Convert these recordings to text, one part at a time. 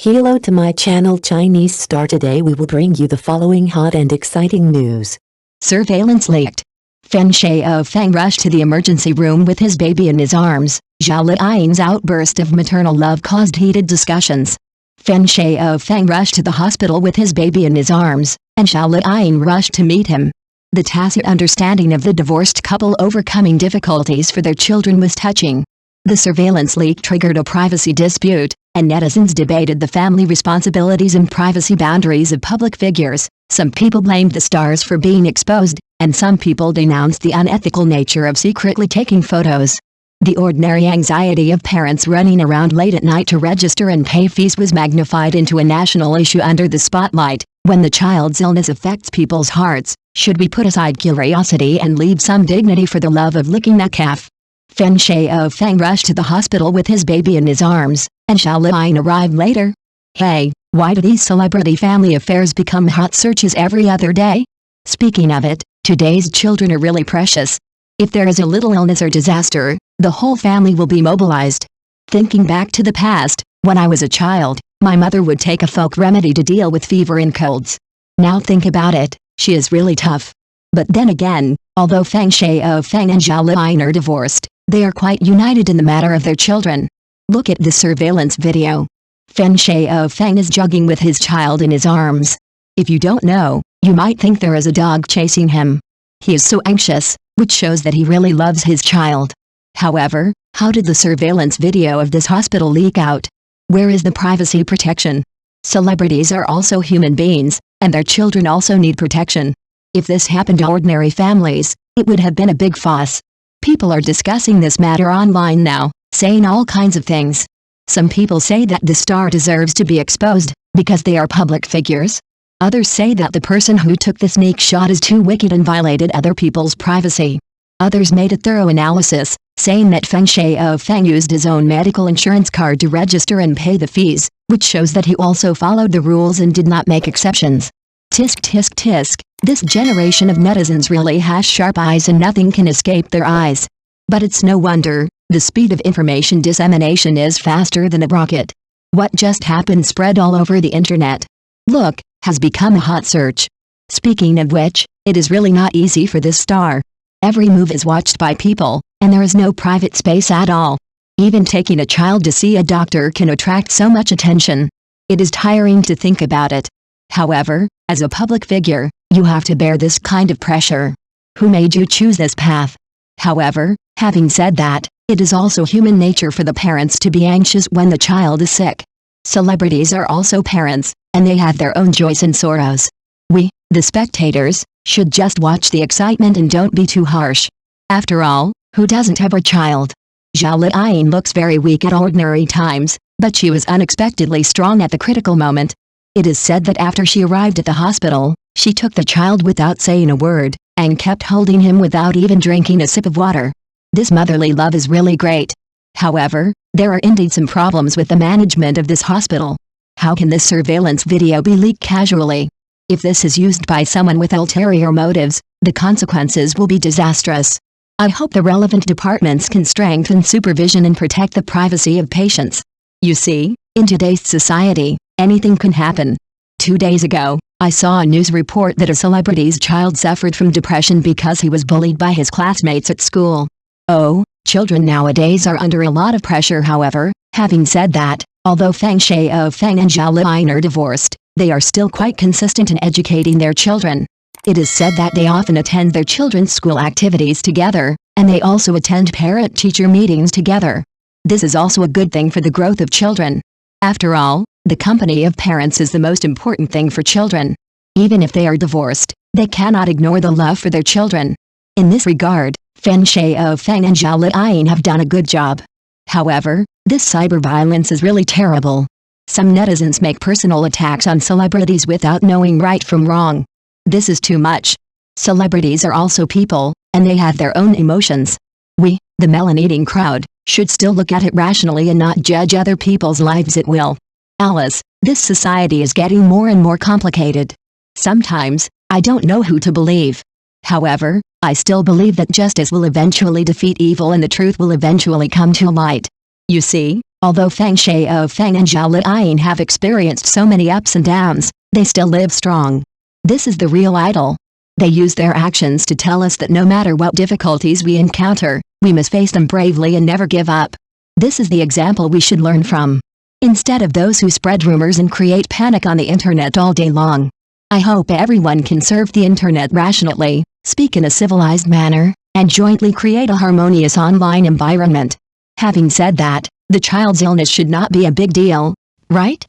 Hello to my channel Chinese Star. Today we will bring you the following hot and exciting news. Surveillance leaked. Shaofeng rushed to the emergency room with his baby in his arms. Zhao Liying's outburst of maternal love caused heated discussions. Shaofeng rushed to the hospital with his baby in his arms, and Zhao Liying rushed to meet him. The tacit understanding of the divorced couple overcoming difficulties for their children was touching. The surveillance leak triggered a privacy dispute, and netizens debated the family responsibilities and privacy boundaries of public figures. Some people blamed the stars for being exposed, and some people denounced the unethical nature of secretly taking photos. The ordinary anxiety of parents running around late at night to register and pay fees was magnified into a national issue under the spotlight. When the child's illness affects people's hearts, should we put aside curiosity and leave some dignity for the love of licking that calf? Shaofeng rushed to the hospital with his baby in his arms, and Zhao Liying arrived later. Hey, why do these celebrity family affairs become hot searches every other day? Speaking of it, today's children are really precious. If there is a little illness or disaster, the whole family will be mobilized. Thinking back to the past, when I was a child, my mother would take a folk remedy to deal with fever and colds. Now think about it, she is really tough. But then again, although Shaofeng and Zhao Liying are divorced, they are quite united in the matter of their children. Look at this surveillance video. Shaofeng is jogging with his child in his arms. If you don't know, you might think there is a dog chasing him. He is so anxious, which shows that he really loves his child. However, how did the surveillance video of this hospital leak out? Where is the privacy protection? Celebrities are also human beings, and their children also need protection. If this happened to ordinary families, it would have been a big fuss. People are discussing this matter online now, saying all kinds of things. Some people say that the star deserves to be exposed, because they are public figures. Others say that the person who took the sneak shot is too wicked and violated other people's privacy. Others made a thorough analysis, saying that Shaofeng used his own medical insurance card to register and pay the fees, which shows that he also followed the rules and did not make exceptions. Tisk tisk tisk, this generation of netizens really has sharp eyes and nothing can escape their eyes. But it's no wonder, the speed of information dissemination is faster than a rocket. What just happened spread all over the internet. Look, has become a hot search. Speaking of which, it is really not easy for this star. Every move is watched by people, and there is no private space at all. Even taking a child to see a doctor can attract so much attention. It is tiring to think about it. However, as a public figure, you have to bear this kind of pressure. Who made you choose this path? However, having said that, it is also human nature for the parents to be anxious when the child is sick. Celebrities are also parents, and they have their own joys and sorrows. We, the spectators, should just watch the excitement and don't be too harsh. After all, who doesn't have a child? Zhao Liying looks very weak at ordinary times, but she was unexpectedly strong at the critical moment. It is said that after she arrived at the hospital, she took the child without saying a word, and kept holding him without even drinking a sip of water. This motherly love is really great. However, there are indeed some problems with the management of this hospital. How can this surveillance video be leaked casually? If this is used by someone with ulterior motives, the consequences will be disastrous. I hope the relevant departments can strengthen supervision and protect the privacy of patients. You see, in today's society, anything can happen. 2 days ago, I saw a news report that a celebrity's child suffered from depression because he was bullied by his classmates at school. Oh, children nowadays are under a lot of pressure. However, having said that, although Shaofeng and Zhao Liying are divorced, they are still quite consistent in educating their children. It is said that they often attend their children's school activities together, and they also attend parent-teacher meetings together. This is also a good thing for the growth of children. After all, the company of parents is the most important thing for children. Even if they are divorced, they cannot ignore the love for their children. In this regard, Shaofeng and Zhao Liying have done a good job. However, this cyber violence is really terrible. Some netizens make personal attacks on celebrities without knowing right from wrong. This is too much. Celebrities are also people, and they have their own emotions. We, the melon-eating crowd, should still look at it rationally and not judge other people's lives at will. Alice, this society is getting more and more complicated. Sometimes, I don't know who to believe. However, I still believe that justice will eventually defeat evil and the truth will eventually come to light. You see, Although Feng Shaofeng and Zhao Liying have experienced so many ups and downs, they still live strong. This is the real idol. They use their actions to tell us that no matter what difficulties we encounter, we must face them bravely and never give up. This is the example we should learn from, instead of those who spread rumors and create panic on the internet all day long. I hope everyone can serve the internet rationally, speak in a civilized manner, and jointly create a harmonious online environment. Having said that, the child's illness should not be a big deal, right?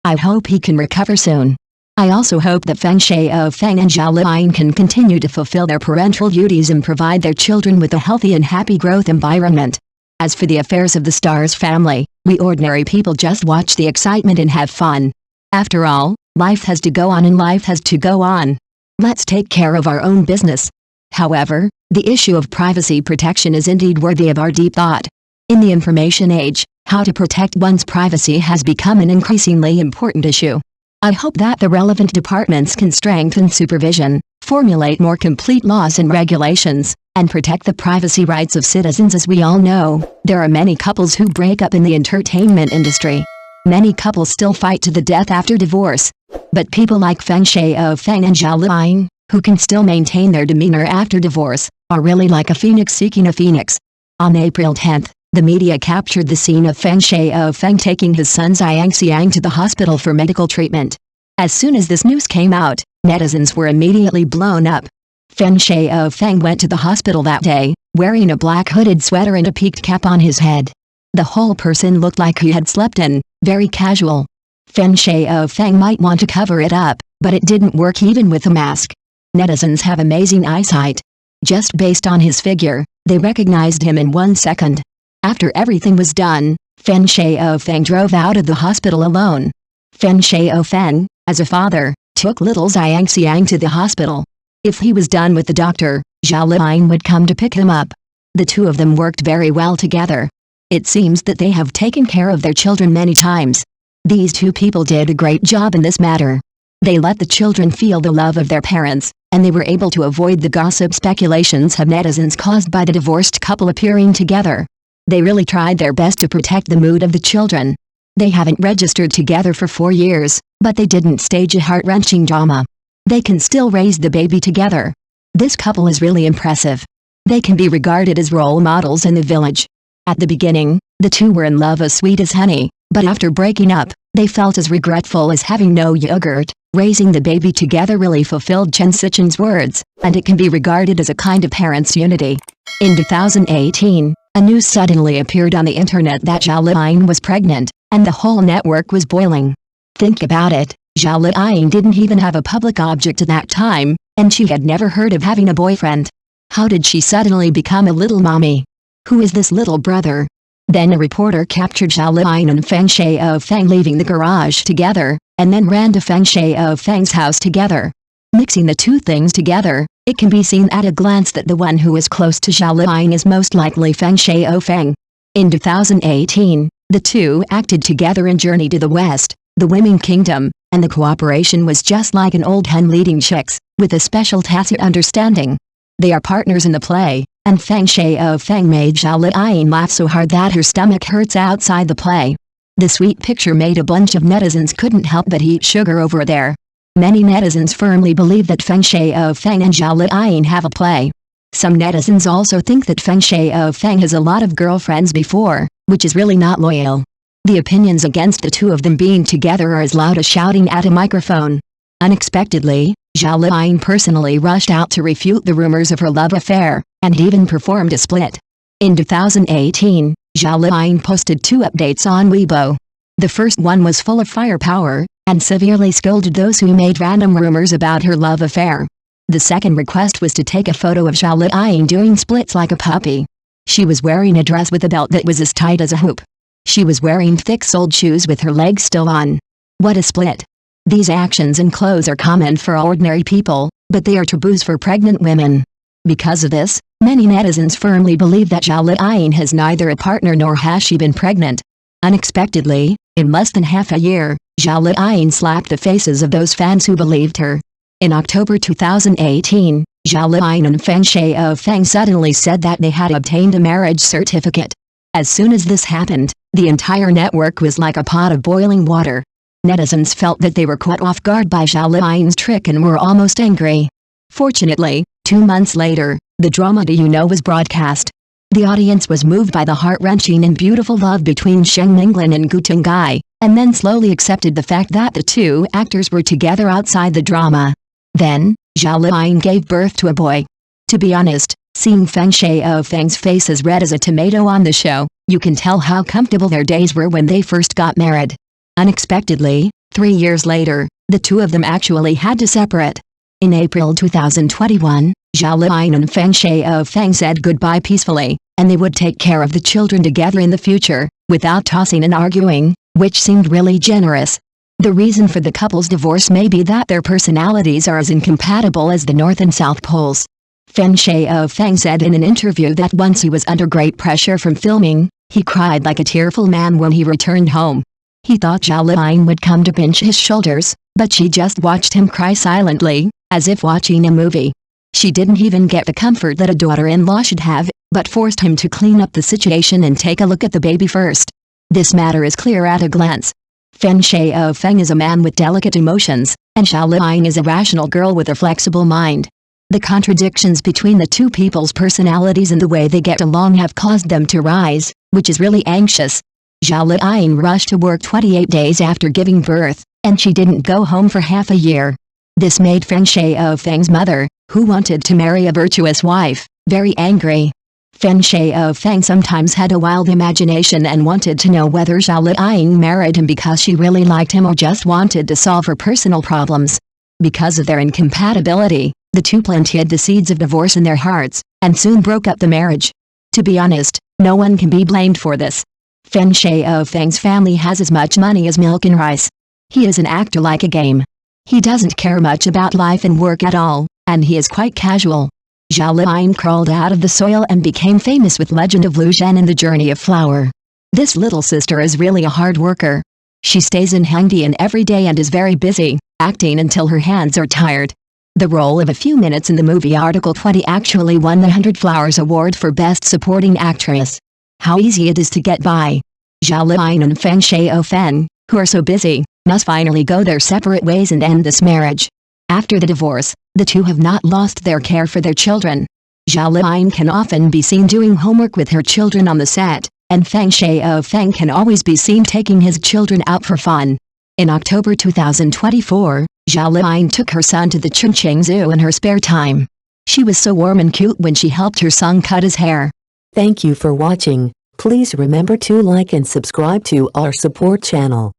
I hope he can recover soon. I also hope that Feng Shaofeng and Zhao Liying can continue to fulfill their parental duties and provide their children with a healthy and happy growth environment. As for the affairs of the Stars family, we ordinary people just watch the excitement and have fun. After all, life has to go on and life has to go on. Let's take care of our own business. However, the issue of privacy protection is indeed worthy of our deep thought. In the information age, how to protect one's privacy has become an increasingly important issue. I hope that the relevant departments can strengthen supervision, formulate more complete laws and regulations, and protect the privacy rights of citizens. As we all know, there are many couples who break up in the entertainment industry. Many couples still fight to the death after divorce. But people like Feng Shaofeng and Zhao Liying, who can still maintain their demeanor after divorce, are really like a phoenix seeking a phoenix. On April 10th, the media captured the scene of Feng Shaofeng taking his son Xiang to the hospital for medical treatment. As soon as this news came out, netizens were immediately blown up. Feng Shaofeng went to the hospital that day, wearing a black hooded sweater and a peaked cap on his head. The whole person looked like he had slept in, very casual. Feng Shaofeng might want to cover it up, but it didn't work even with a mask. Netizens have amazing eyesight. Just based on his figure, they recognized him in 1 second. After everything was done, Feng Shaofeng drove out of the hospital alone. Feng Shaofeng, as a father, took little Xiang to the hospital. If he was done with the doctor, Zhao Liying would come to pick him up. The two of them worked very well together. It seems that they have taken care of their children many times. These two people did a great job in this matter. They let the children feel the love of their parents, and they were able to avoid the gossip speculations of netizens caused by the divorced couple appearing together. They really tried their best to protect the mood of the children. They haven't registered together for 4 years, but they didn't stage a heart-wrenching drama. They can still raise the baby together. This couple is really impressive. They can be regarded as role models in the village. At the beginning, the two were in love as sweet as honey, but after breaking up, they felt as regretful as having no yogurt. Raising the baby together really fulfilled Chen Sichen's words, and it can be regarded as a kind of parents' unity. In 2018, a news suddenly appeared on the internet that Zhao Liying was pregnant, and the whole network was boiling. Think about it, Zhao Liying didn't even have a public object at that time, and she had never heard of having a boyfriend. How did she suddenly become a little mommy? Who is this little brother? Then a reporter captured Zhao Liying and Feng Shaofeng leaving the garage together, and then ran to Feng Shaofeng's house together. Mixing the two things together, it can be seen at a glance that the one who is close to Zhao Liying is most likely Feng Shaofeng. In 2018, the two acted together in Journey to the West, the Women Kingdom, and the cooperation was just like an old hen leading chicks, with a special tacit understanding. They are partners in the play, and Feng Shaofeng made Zhao Liying laugh so hard that her stomach hurts outside the play. The sweet picture made a bunch of netizens couldn't help but eat sugar over there. Many netizens firmly believe that Feng Shaofeng and Zhao Liying have a play. Some netizens also think that Feng Shaofeng has a lot of girlfriends before, which is really not loyal. The opinions against the two of them being together are as loud as shouting at a microphone. Unexpectedly, Zhao Liying personally rushed out to refute the rumors of her love affair, and even performed a split. In 2018, Zhao Liying posted 2 updates on Weibo. The first one was full of firepower, and severely scolded those who made random rumors about her love affair. The second request was to take a photo of Zhao Liying doing splits like a puppy. She was wearing a dress with a belt that was as tight as a hoop. She was wearing thick-soled shoes with her legs still on. What a split! These actions and clothes are common for ordinary people, but they are taboos for pregnant women. Because of this, many netizens firmly believe that Zhao Liying has neither a partner nor has she been pregnant. Unexpectedly, in less than half a year, Zhao Liying slapped the faces of those fans who believed her. In October 2018, Zhao Liying and Feng Shaofeng suddenly said that they had obtained a marriage certificate. As soon as this happened, the entire network was like a pot of boiling water. Netizens felt that they were caught off guard by Zhao Liying's trick and were almost angry. Fortunately, 2 months later, the drama Do You Know was broadcast. The audience was moved by the heart-wrenching and beautiful love between Sheng Minglin and Gu Tenggai, and then slowly accepted the fact that the two actors were together outside the drama. Then, Zhao Liying gave birth to a boy. To be honest, seeing Feng Shaofeng's face as red as a tomato on the show, you can tell how comfortable their days were when they first got married. Unexpectedly, 3 years later, the two of them actually had to separate. In April 2021, Zhao Liying and Feng Shaofeng said goodbye peacefully, and they would take care of the children together in the future, without tossing and arguing, which seemed really generous. The reason for the couple's divorce may be that their personalities are as incompatible as the North and South Poles. Feng Shaofeng said in an interview that once he was under great pressure from filming, he cried like a tearful man when he returned home. He thought Zhao Liying would come to pinch his shoulders, but she just watched him cry silently, as if watching a movie. She didn't even get the comfort that a daughter-in-law should have, but forced him to clean up the situation and take a look at the baby first. This matter is clear at a glance. Feng Shaofeng is a man with delicate emotions, and Zhao Liying is a rational girl with a flexible mind. The contradictions between the two people's personalities and the way they get along have caused them to rise, which is really anxious. Zhao Liying rushed to work 28 days after giving birth, and she didn't go home for half a year. This made Feng Shaofeng's mother, who wanted to marry a virtuous wife, very angry. Feng Shaofeng sometimes had a wild imagination and wanted to know whether Zhao Liying married him because she really liked him or just wanted to solve her personal problems. Because of their incompatibility, the two planted the seeds of divorce in their hearts, and soon broke up the marriage. To be honest, no one can be blamed for this. Feng Shaofeng's family has as much money as milk and rice. He is an actor like a game. He doesn't care much about life and work at all, and he is quite casual. Zhao Liying crawled out of the soil and became famous with Legend of Lu Zhen and the Journey of Flower. This little sister is really a hard worker. She stays in Hangdian every day and is very busy, acting until her hands are tired. The role of a few minutes in the movie Article 20 actually won the 100 Flowers Award for Best Supporting Actress. How easy it is to get by. Zhao Liying and Feng Shaofeng, who are so busy, must finally go their separate ways and end this marriage. After the divorce, the two have not lost their care for their children. Zhao Liying can often be seen doing homework with her children on the set, and Feng Shaofeng can always be seen taking his children out for fun. In October 2024, Zhao Liying took her son to the Chongqing Zoo in her spare time. She was so warm and cute when she helped her son cut his hair. Thank you for watching. Please remember to like and subscribe to our support channel.